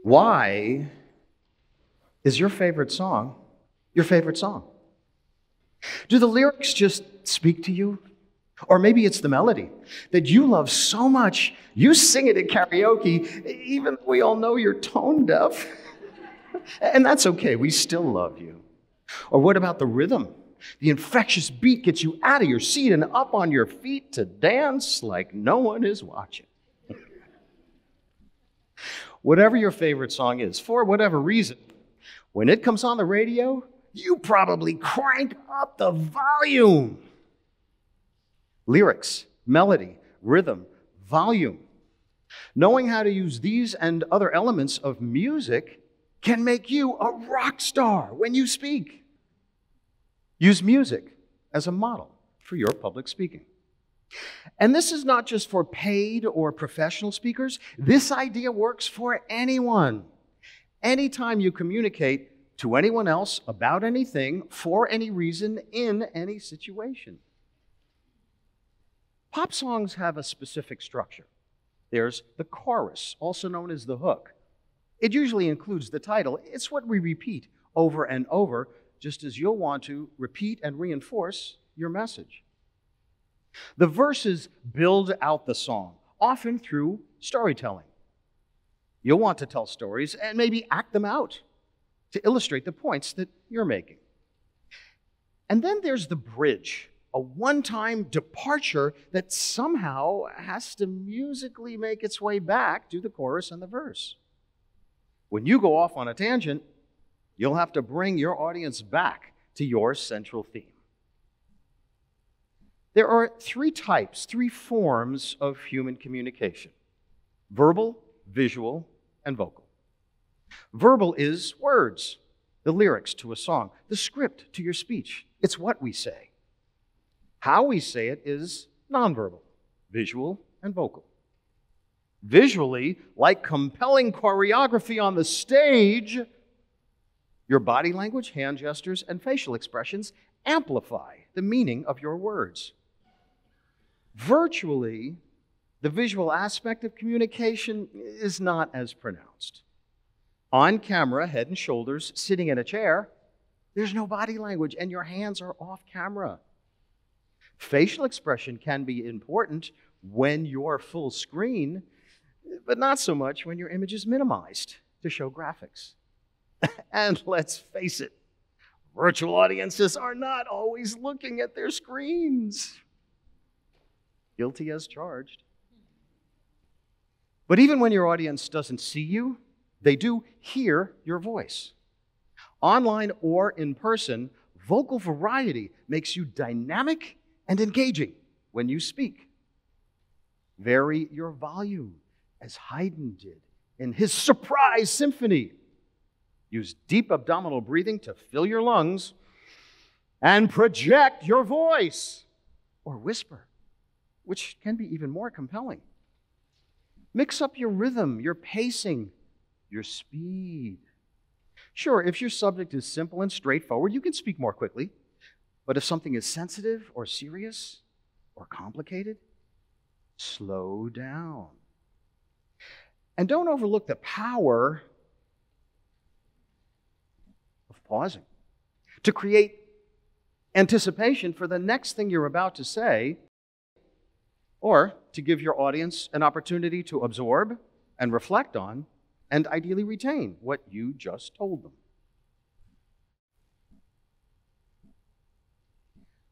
Why is your favorite song your favorite song? Do the lyrics just speak to you? Or maybe it's the melody that you love so much, you sing it at karaoke, even though we all know you're tone deaf. And that's okay, we still love you. Or what about the rhythm? The infectious beat gets you out of your seat and up on your feet to dance like no one is watching. Whatever your favorite song is, for whatever reason, when it comes on the radio, you probably crank up the volume. Lyrics, melody, rhythm, volume. Knowing how to use these and other elements of music can make you a rock star when you speak. Use music as a model for your public speaking. And this is not just for paid or professional speakers. This idea works for anyone. Anytime you communicate to anyone else about anything, for any reason, in any situation. Pop songs have a specific structure. There's the chorus, also known as the hook. It usually includes the title. It's what we repeat over and over, just as you'll want to repeat and reinforce your message. The verses build out the song, often through storytelling. You'll want to tell stories and maybe act them out to illustrate the points that you're making. And then there's the bridge, a one-time departure that somehow has to musically make its way back to the chorus and the verse. When you go off on a tangent, you'll have to bring your audience back to your central theme. There are three types, three forms of human communication: verbal, visual, and vocal. Verbal is words, the lyrics to a song, the script to your speech. It's what we say. How we say it is nonverbal, visual, and vocal. Visually, like compelling choreography on the stage, your body language, hand gestures, and facial expressions amplify the meaning of your words. Virtually, the visual aspect of communication is not as pronounced. On camera, head and shoulders, sitting in a chair, there's no body language and your hands are off camera. Facial expression can be important when you're full screen, but not so much when your image is minimized to show graphics. And let's face it, virtual audiences are not always looking at their screens. Guilty as charged. But even when your audience doesn't see you, they do hear your voice. Online or in person, vocal variety makes you dynamic and engaging when you speak. Vary your volume, as Haydn did in his Surprise Symphony. Use deep abdominal breathing to fill your lungs and project your voice, or whisper, which can be even more compelling. Mix up your rhythm, your pacing, your speed. Sure, if your subject is simple and straightforward, you can speak more quickly. But if something is sensitive or serious or complicated, slow down. And don't overlook the power of pausing to create anticipation for the next thing you're about to say, or to give your audience an opportunity to absorb and reflect on and ideally retain what you just told them.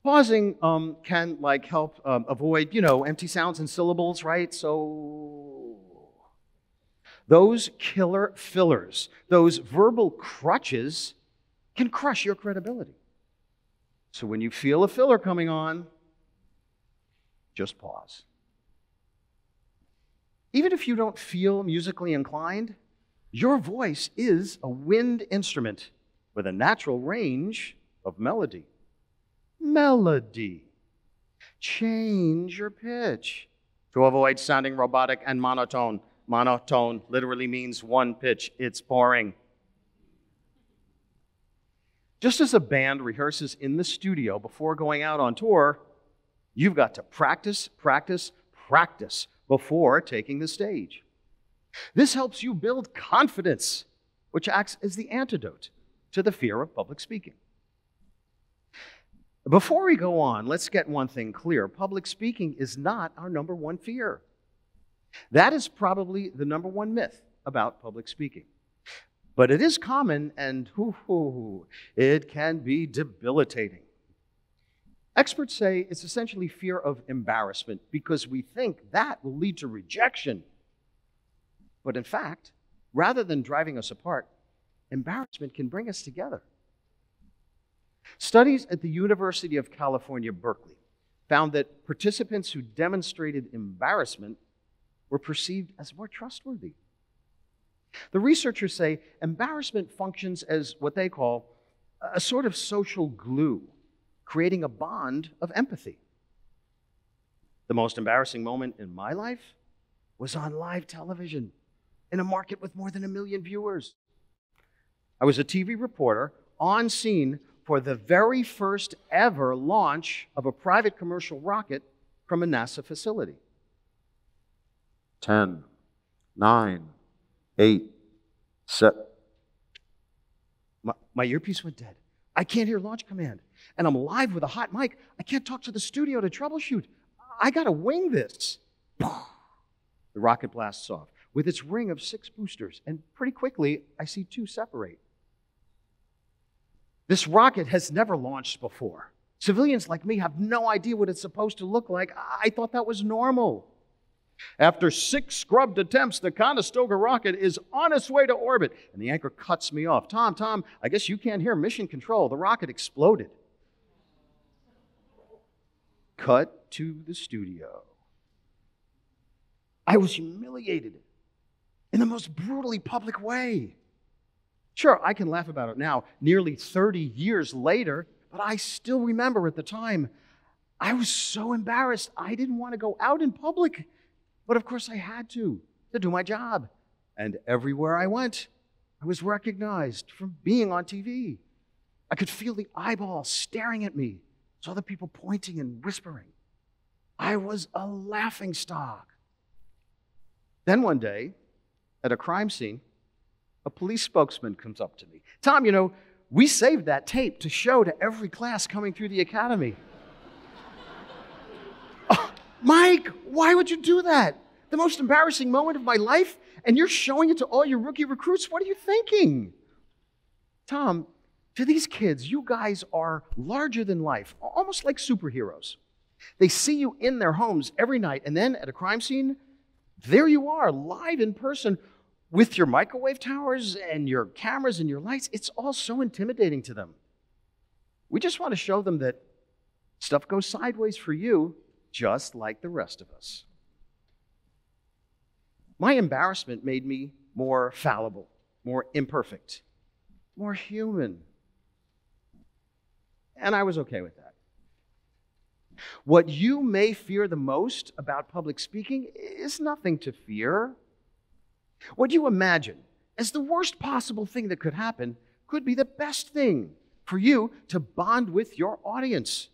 Pausing can help avoid, empty sounds and syllables, right? So those killer fillers, those verbal crutches can crush your credibility. So when you feel a filler coming on, just pause. Even if you don't feel musically inclined, your voice is a wind instrument with a natural range of melody. Melody. Change your pitch to avoid sounding robotic and monotone. Monotone literally means one pitch. It's boring. Just as a band rehearses in the studio before going out on tour, you've got to practice, practice, practice before taking the stage. This helps you build confidence, which acts as the antidote to the fear of public speaking. Before we go on, let's get one thing clear. Public speaking is not our number one fear. That is probably the number one myth about public speaking. But it is common, and it can be debilitating. Experts say it's essentially fear of embarrassment because we think that will lead to rejection. But in fact, rather than driving us apart, embarrassment can bring us together. Studies at the University of California, Berkeley, found that participants who demonstrated embarrassment were perceived as more trustworthy. The researchers say embarrassment functions as what they call a sort of social glue, creating a bond of empathy. The most embarrassing moment in my life was on live television in a market with more than 1 million viewers. I was a TV reporter on scene for the very first ever launch of a private commercial rocket from a NASA facility. 10, 9, 8, 7. My earpiece went dead. I can't hear launch command. And I'm live with a hot mic. I can't talk to the studio to troubleshoot. I gotta wing this. The rocket blasts off with its ring of 6 boosters, and pretty quickly, I see 2 separate. This rocket has never launched before. Civilians like me have no idea what it's supposed to look like. I thought that was normal. After 6 scrubbed attempts, the Conestoga rocket is on its way to orbit, and the anchor cuts me off. Tom, I guess you can't hear mission control. The rocket exploded. Cut to the studio. I was humiliated in the most brutally public way. Sure, I can laugh about it now, nearly 30 years later, but I still remember at the time, I was so embarrassed. I didn't want to go out in public, but of course I had to do my job. And everywhere I went, I was recognized from being on TV. I could feel the eyeballs staring at me, saw the people pointing and whispering. I was a laughingstock. Then one day, at a crime scene, a police spokesman comes up to me. Tom, we saved that tape to show to every class coming through the academy. Oh, Mike, why would you do that? The most embarrassing moment of my life, and you're showing it to all your rookie recruits? What are you thinking? Tom, to these kids, you guys are larger than life, almost like superheroes. They see you in their homes every night, and then at a crime scene, there you are, live in person, with your microwave towers and your cameras and your lights. It's all so intimidating to them. We just want to show them that stuff goes sideways for you, just like the rest of us. My embarrassment made me more fallible, more imperfect, more human. And I was okay with that. What you may fear the most about public speaking is nothing to fear. What you imagine as the worst possible thing that could happen could be the best thing for you to bond with your audience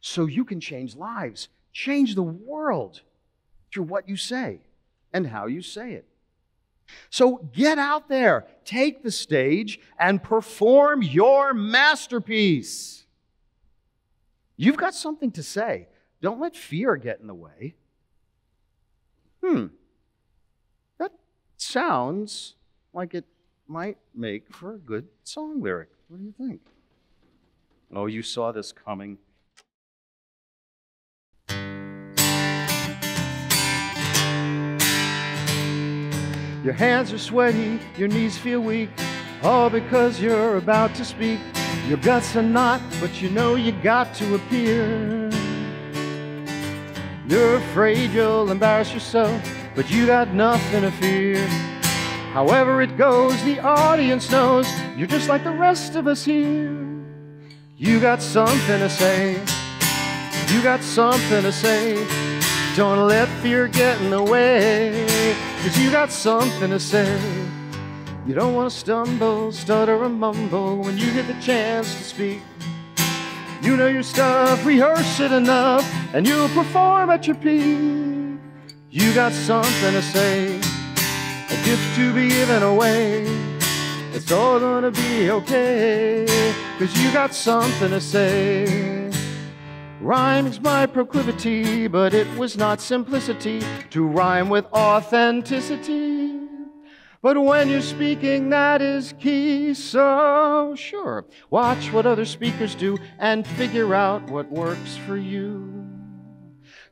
so you can change lives, change the world through what you say and how you say it. So get out there, take the stage, and perform your masterpiece. You've got something to say. Don't let fear get in the way. That sounds like it might make for a good song lyric. What do you think? Oh, you saw this coming. Your hands are sweaty, your knees feel weak, all because you're about to speak. Your guts are not, but you know you got to appear. You're afraid you'll embarrass yourself, but you got nothing to fear. However it goes, the audience knows you're just like the rest of us here. You got something to say. You got something to say. Don't let fear get in the way, 'cause you got something to say. You don't want to stumble, stutter, or mumble when you get the chance to speak. You know your stuff, rehearse it enough, and you'll perform at your peak. You got something to say, a gift to be given away. It's all gonna be okay, 'cause you got something to say. Rhyme's my proclivity, but it was not simplicity to rhyme with authenticity. But when you're speaking, that is key, so sure, watch what other speakers do and figure out what works for you.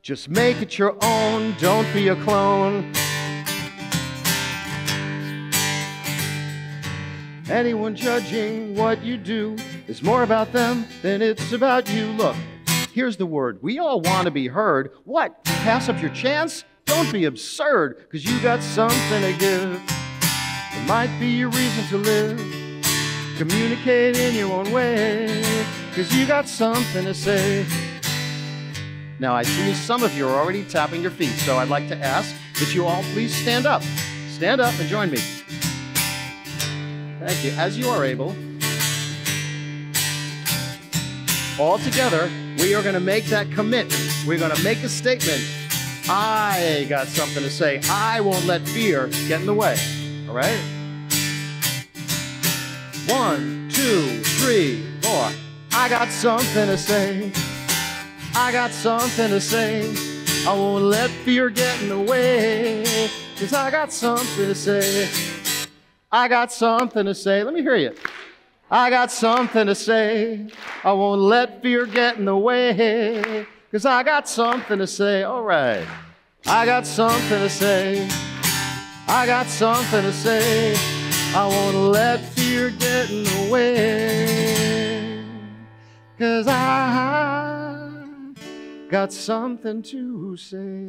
Just make it your own, don't be a clone. Anyone judging what you do is more about them than it's about you. Look, here's the word. We all want to be heard. What? Pass up your chance? Don't be absurd, 'cause you got something to give. It might be your reason to live. Communicate in your own way, 'cause you got something to say. Now, I see some of you are already tapping your feet, so I'd like to ask that you all please stand up. Stand up and join me. Thank you. As you are able, all together, we are going to make that commitment. We're going to make a statement. I got something to say. I won't let fear get in the way. All right? 1, 2, 3, 4. I got something to say. I got something to say. I won't let fear get in the way, 'cause I got something to say. I got something to say. Let me hear you. I got something to say. I won't let fear get in the way, 'cause I got something to say. All right. I got something to say. I got something to say. I won't let fear get in the way, 'cause I got something to say.